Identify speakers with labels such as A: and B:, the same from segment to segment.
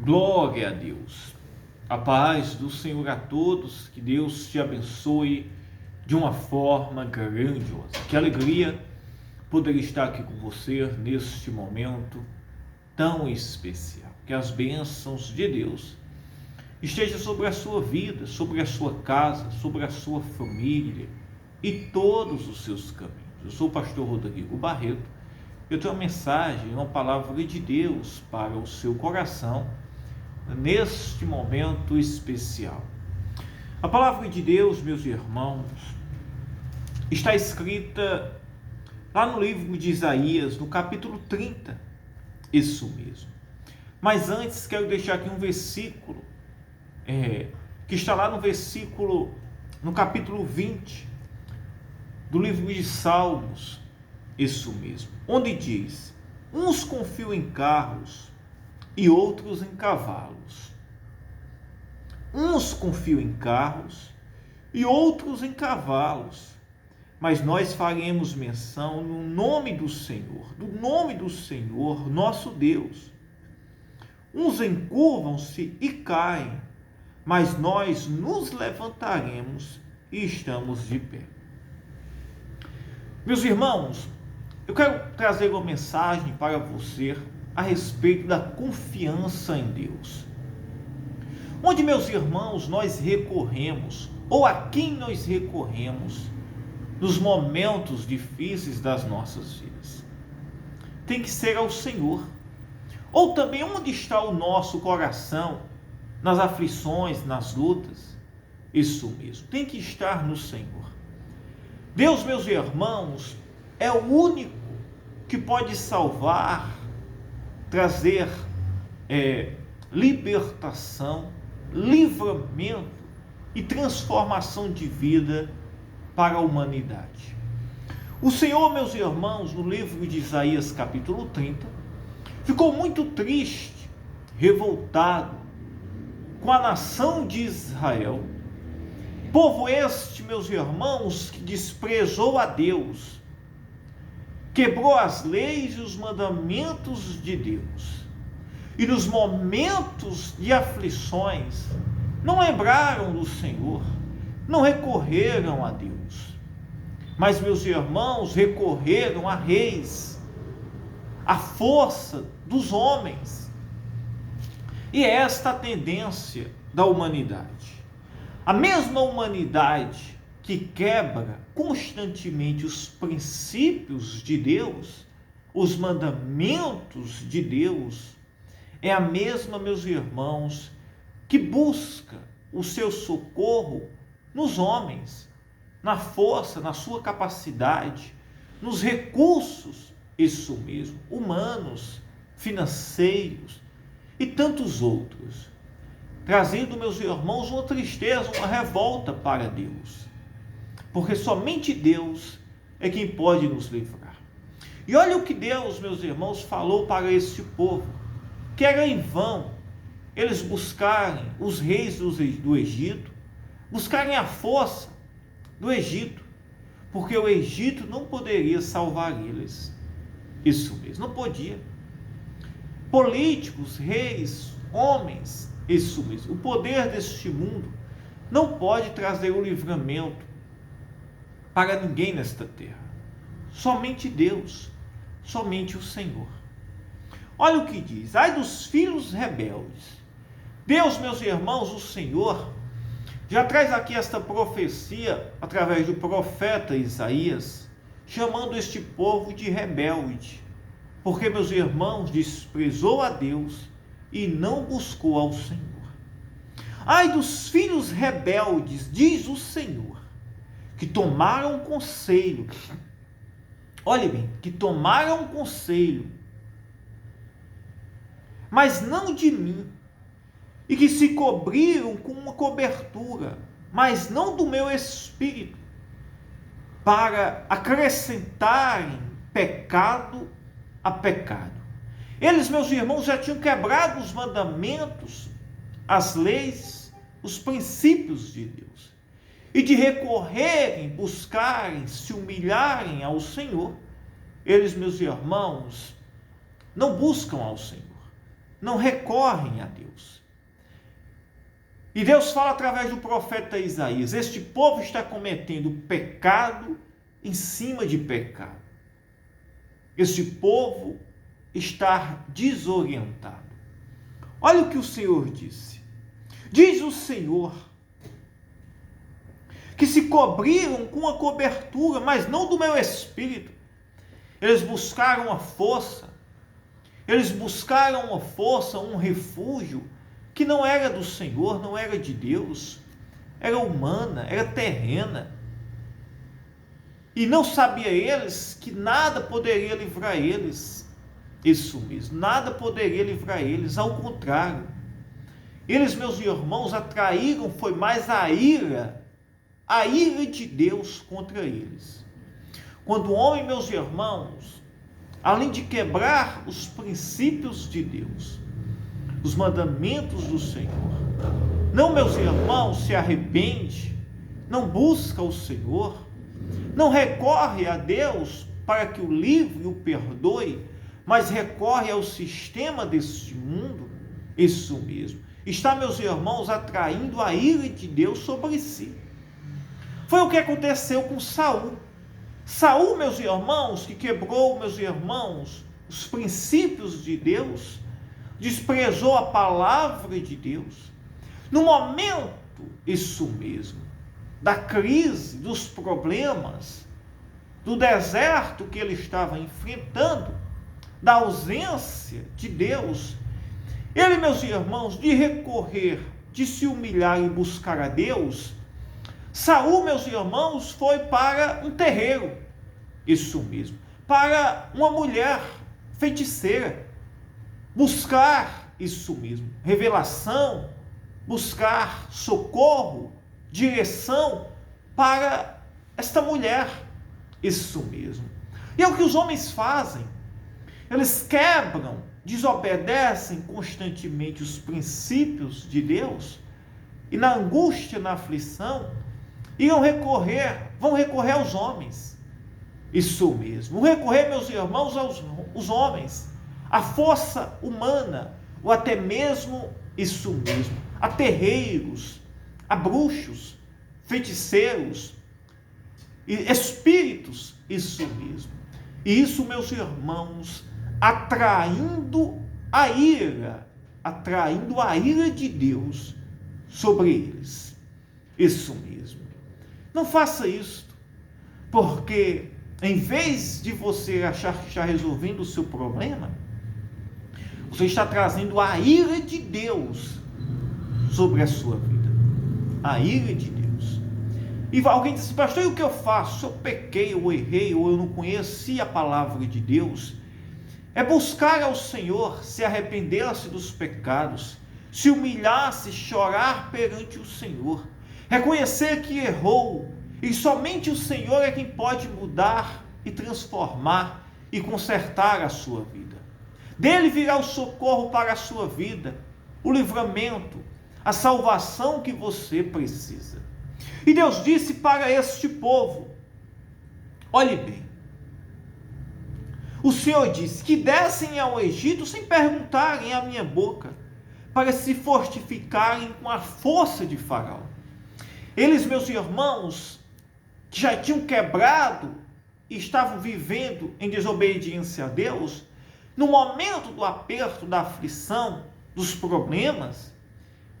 A: Glória a Deus. A paz do Senhor a todos, que Deus te abençoe de uma forma grandiosa. Que alegria poder estar aqui com você neste momento tão especial. Que as bênçãos de Deus estejam sobre a sua vida, sobre a sua casa, sobre a sua família e todos os seus caminhos. Eu sou o pastor Rodrigo Barreto. Eu tenho uma mensagem, uma palavra de Deus para o seu coração neste momento especial. A palavra de Deus, meus irmãos, está escrita lá no livro de Isaías, no capítulo 30, isso mesmo. Mas antes quero deixar aqui um versículo, que está lá no capítulo 20, do livro de Salmos, isso mesmo, onde diz: uns confiam em carros e outros em cavalos. Uns confiam em carros e outros em cavalos. Mas nós faremos menção no nome do Senhor, nosso Deus. Uns encurvam-se e caem, mas nós nos levantaremos e estamos de pé. Meus irmãos, eu quero trazer uma mensagem para você a respeito da confiança em Deus. Onde, meus irmãos, nós recorremos, ou a quem nós recorremos nos momentos difíceis das nossas vidas? Tem que ser ao Senhor. Ou também, onde está o nosso coração nas aflições, nas lutas? Isso mesmo, tem que estar no Senhor. Deus, meus irmãos, é o único que pode salvar, trazer libertação, livramento e transformação de vida para a humanidade. O Senhor, meus irmãos, no livro de Isaías capítulo 30, ficou muito triste, revoltado com a nação de Israel, povo este, meus irmãos, que desprezou a Deus, quebrou as leis e os mandamentos de Deus, e nos momentos de aflições não lembraram do Senhor, não recorreram a Deus, mas, meus irmãos, recorreram a reis, à força dos homens. E é esta a tendência da humanidade. A mesma humanidade que quebra constantemente os princípios de Deus, os mandamentos de Deus, é a mesma, meus irmãos, que busca o seu socorro nos homens, na força, na sua capacidade, nos recursos, isso mesmo, humanos, financeiros e tantos outros, trazendo, meus irmãos, uma tristeza, uma revolta para Deus, porque somente Deus é quem pode nos livrar. E olha o que Deus, meus irmãos, falou para este povo, que era em vão eles buscarem os reis do Egito, buscarem a força do Egito, porque o Egito não poderia salvar eles. Isso mesmo, não podia. Políticos, reis, homens, isso mesmo, o poder deste mundo não pode trazer o livramento para ninguém nesta terra. Somente Deus, somente o Senhor. Olha o que diz: ai dos filhos rebeldes. Deus, meus irmãos, o Senhor, já traz aqui esta profecia através do profeta Isaías, chamando este povo de rebelde, porque, meus irmãos, desprezou a Deus e não buscou ao Senhor. Ai dos filhos rebeldes, diz o Senhor, que tomaram conselho, olhe bem, que tomaram conselho, mas não de mim, e que se cobriram com uma cobertura, mas não do meu espírito, para acrescentarem pecado a pecado. Eles, meus irmãos, já tinham quebrado os mandamentos, as leis, os princípios de Deus. E de recorrerem, buscarem, se humilharem ao Senhor, eles, meus irmãos, não buscam ao Senhor. não recorrem a Deus. E Deus fala através do profeta Isaías: este povo está cometendo pecado em cima de pecado. Este povo está desorientado. Olha o que o Senhor disse. Diz o Senhor que se cobriram com a cobertura, mas não do meu espírito. Eles buscaram uma força, um refúgio, que não era do Senhor, não era de Deus, era humana, era terrena. E não sabia eles que nada poderia livrar eles. Isso mesmo, nada poderia livrar eles, ao contrário. Eles, meus irmãos, atraíram, foi mais a ira de Deus contra eles. Quando o homem, meus irmãos, além de quebrar os princípios de Deus, os mandamentos do Senhor, não, meus irmãos, se arrepende, não busca o Senhor, não recorre a Deus para que o livre e o perdoe, mas recorre ao sistema deste mundo, isso mesmo, está, meus irmãos, atraindo a ira de Deus sobre si. Foi o que aconteceu com Saul. Saul, meus irmãos, que quebrou, meus irmãos, os princípios de Deus, desprezou a palavra de Deus. No momento, isso mesmo, da crise, dos problemas, do deserto que ele estava enfrentando, da ausência de Deus, ele, meus irmãos, de recorrer, de se humilhar e buscar a Deus, Saul, meus irmãos, foi para um terreiro, isso mesmo, para uma mulher feiticeira, buscar, isso mesmo, revelação, buscar socorro, direção para esta mulher, isso mesmo. E é o que os homens fazem, eles quebram, desobedecem constantemente os princípios de Deus, e na angústia, na aflição, vão recorrer aos homens. Isso mesmo. Vão recorrer, meus irmãos, aos homens, à força humana, ou até mesmo, isso mesmo, a terreiros, a bruxos, feiticeiros, e espíritos, isso mesmo. E isso, meus irmãos, atraindo a ira de Deus sobre eles. Isso mesmo. Não faça isso, porque em vez de você achar que está resolvendo o seu problema, você está trazendo a ira de Deus sobre a sua vida. A ira de Deus. E alguém diz: pastor, e o que eu faço? Se eu pequei, ou errei, ou eu não conheci a palavra de Deus, é buscar ao Senhor, se arrepender-se dos pecados, se humilhar-se, chorar perante o Senhor, reconhecer que errou, e somente o Senhor é quem pode mudar e transformar e consertar a sua vida. Dele virá o socorro para a sua vida, o livramento, a salvação que você precisa. E Deus disse para este povo, olhe bem, o Senhor disse que descem ao Egito sem perguntarem à minha boca, para se fortificarem com a força de Faraó. Eles, meus irmãos, que já tinham quebrado e estavam vivendo em desobediência a Deus, no momento do aperto, da aflição, dos problemas,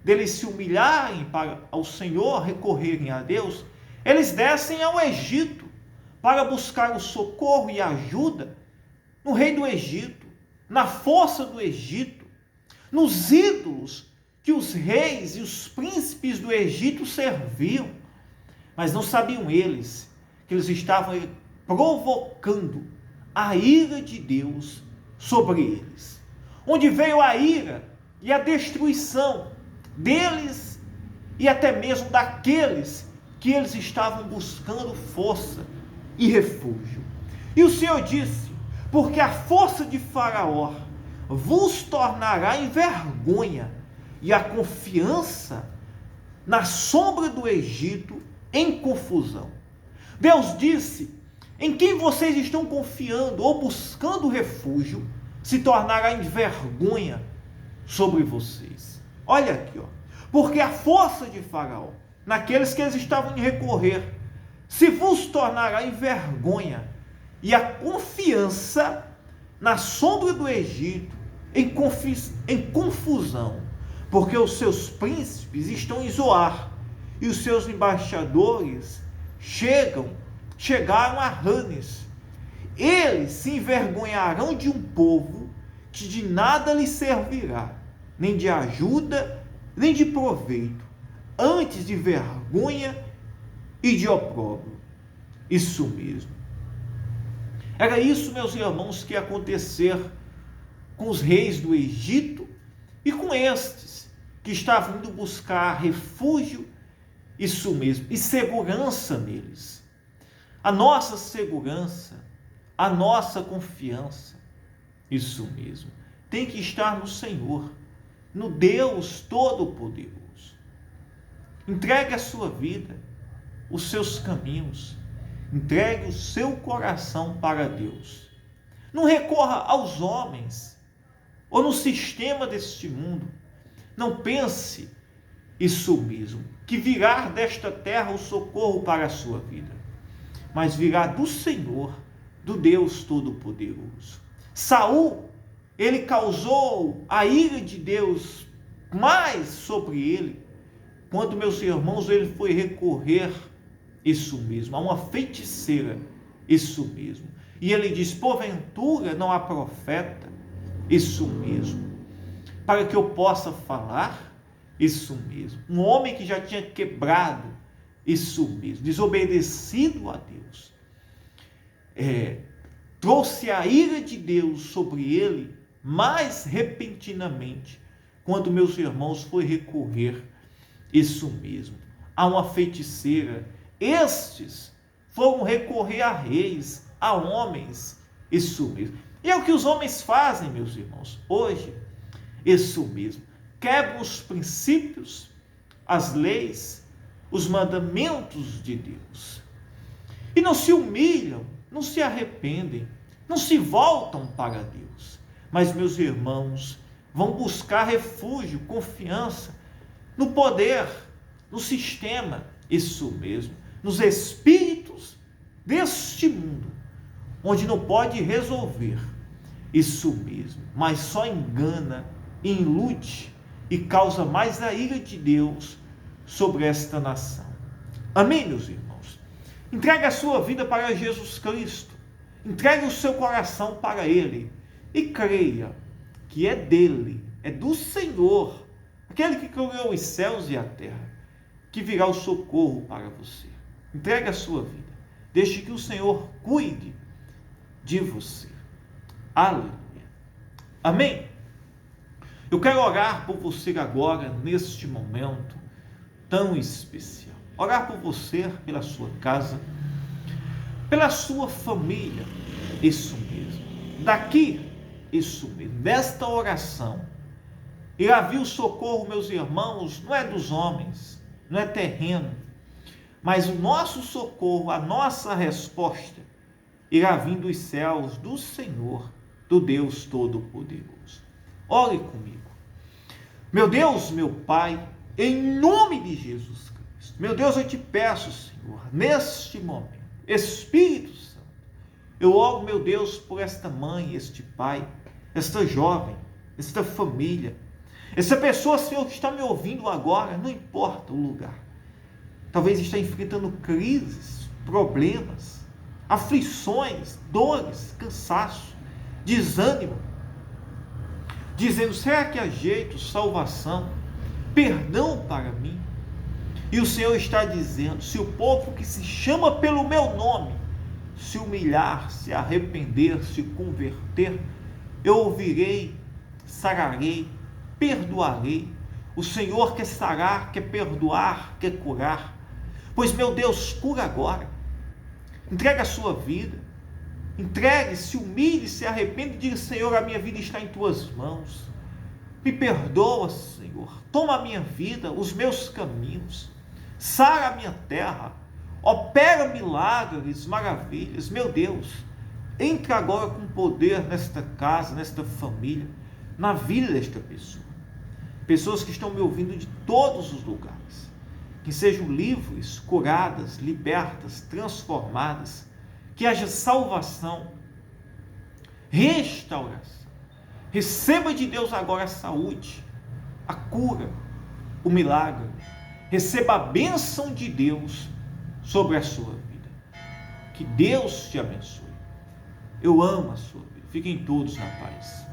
A: deles se humilharem ao Senhor, recorrerem a Deus, eles descem ao Egito para buscar o socorro e a ajuda no rei do Egito, na força do Egito, nos ídolos que os reis e os príncipes do Egito serviam. Mas não sabiam eles que eles estavam provocando a ira de Deus sobre eles. Onde veio a ira e a destruição deles e até mesmo daqueles que eles estavam buscando força e refúgio. E o Senhor disse: porque a força de Faraó vos tornará em vergonha, e a confiança na sombra do Egito em confusão. Deus disse: em quem vocês estão confiando ou buscando refúgio, se tornará em vergonha sobre vocês. Olha aqui, ó. Porque a força de Faraó, naqueles que eles estavam em recorrer, se vos tornará em vergonha, e a confiança na sombra do Egito em confusão, porque os seus príncipes estão em Zoar, e os seus embaixadores chegaram a Ranes. Eles se envergonharão de um povo que de nada lhe servirá, nem de ajuda, nem de proveito, antes de vergonha e de opróbrio. Isso mesmo. Era isso, meus irmãos, que ia acontecer com os reis do Egito e com estes que estavam indo buscar refúgio, isso mesmo, e segurança neles. A nossa segurança, a nossa confiança, isso mesmo, tem que estar no Senhor, no Deus Todo-Poderoso. Entregue a sua vida, os seus caminhos, entregue o seu coração para Deus. Não recorra aos homens ou no sistema deste mundo. Não pense isso mesmo, que virá desta terra o socorro para a sua vida, mas virá do Senhor, do Deus Todo-Poderoso. Saul, ele causou a ira de Deus mais sobre ele, quando, meus irmãos, ele foi recorrer, isso mesmo, a uma feiticeira, isso mesmo. E ele diz: porventura não há profeta, isso mesmo, para que eu possa falar, isso mesmo. Um homem que já tinha quebrado, isso mesmo, desobedecido a Deus, trouxe a ira de Deus sobre ele mais repentinamente, quando, meus irmãos, foi recorrer, isso mesmo, a uma feiticeira. Estes foram recorrer a reis, a homens, isso mesmo. E é o que os homens fazem, meus irmãos, hoje, isso mesmo. Quebram os princípios, as leis, os mandamentos de Deus. E não se humilham, não se arrependem, não se voltam para Deus. Mas, meus irmãos, vão buscar refúgio, confiança no poder, no sistema, isso mesmo, nos espíritos deste mundo, onde não pode resolver, isso mesmo, mas só engana, ilude e causa mais a ira de Deus sobre esta nação. Amém, meus irmãos? Entregue a sua vida para Jesus Cristo, entregue o seu coração para Ele e creia que é dele, é do Senhor, aquele que criou os céus e a terra, que virá o socorro para você. Entregue a sua vida, deixe que o Senhor cuide de você. Aleluia. Amém? Eu quero orar por você agora, neste momento tão especial. Orar por você, pela sua casa, pela sua família, isso mesmo. Daqui, isso mesmo, desta oração, irá vir o socorro, meus irmãos, não é dos homens, não é terreno, mas o nosso socorro, a nossa resposta, irá vir dos céus, do Senhor, do Deus Todo-Poderoso. Ore comigo. Meu Deus, meu Pai, em nome de Jesus Cristo, meu Deus, eu te peço, Senhor, neste momento, Espírito Santo, eu oro, meu Deus, por esta mãe, este pai, esta jovem, esta família, essa pessoa, Senhor, que está me ouvindo agora, não importa o lugar, talvez está enfrentando crises, problemas, aflições, dores, cansaço, desânimo, dizendo: será que há jeito, salvação, perdão para mim? E o Senhor está dizendo: se o povo que se chama pelo meu nome se humilhar, se arrepender, se converter, eu ouvirei, sararei, perdoarei. O Senhor quer sarar, quer perdoar, quer curar. Pois, meu Deus, cura agora. Entregue a sua vida. Entregue, se humilhe, se arrepende e diga: Senhor, a minha vida está em tuas mãos. Me perdoa, Senhor. Toma a minha vida, os meus caminhos. Sara a minha terra. Opera milagres, maravilhas. Meu Deus, entra agora com poder nesta casa, nesta família, na vida desta pessoa. pessoas que estão me ouvindo de todos os lugares, que sejam livres, curadas, libertas, transformadas, que haja salvação, restauração. Receba de Deus agora a saúde, a cura, o milagre. Receba a bênção de Deus sobre a sua vida. Que Deus te abençoe. Eu amo a sua vida. Fiquem todos na paz.